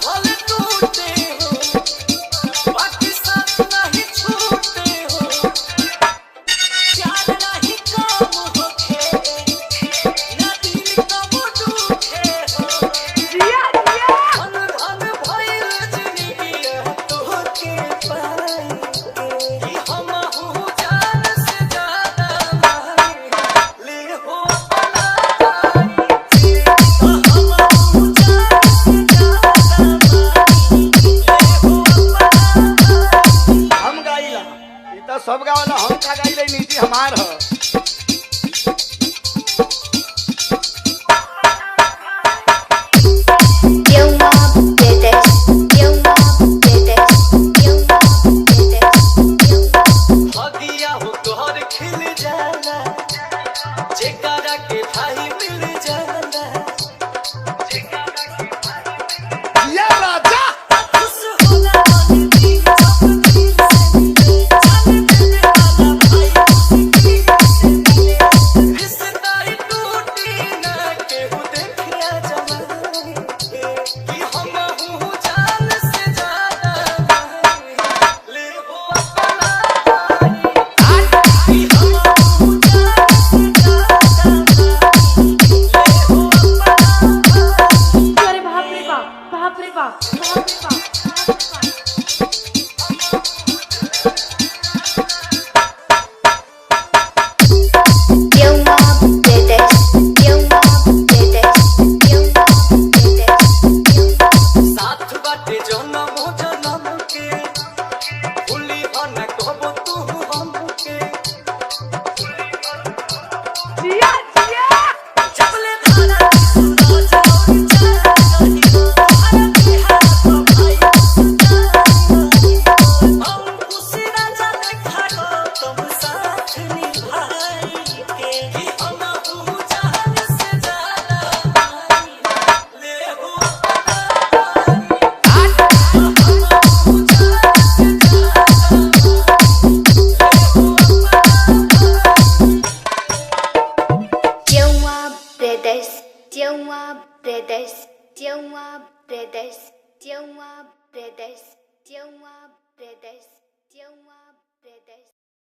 भले टूटे हो बाकी साथ नहीं छूटे हो प्यार नहीं कम होखे ना दिल कम टूटे हो जिया जिया धन धन भइल जिंदगी तोहके पाई के हम हूँ जान से ज्यादा मानी ले हो अपना हम गाइला ई तो सब गावला हम का गाइले नीति हमार ह हदिया हो तोहर खिल जाला जेकरा के भाई मिल जाला या राजा खुश होला मन दिल सब दिल से मिले जाने देने वाला भाई मुश्किल से मिले रिश्ता ही टूटी ना केहू देखिया जमाने कि हम हूँ जान से ज्यादा मानी ले हो अपना कि हम हूँ जान से ज्यादा मानी ले हो अपना अरे बाप रे बाप बाप रे बाप बाप रे बाप साथ बाटे जनम जनम के भूली हो न कहबो तू हमके जिया जिया चपले धारा सूरज और चांद रही हो हर बिहार तो भाई हम खुशी ना जाने खाओ तुम साथ निभाई के कि हम हूँ जान से ज्यादा मानी ले हो अपना Brothers.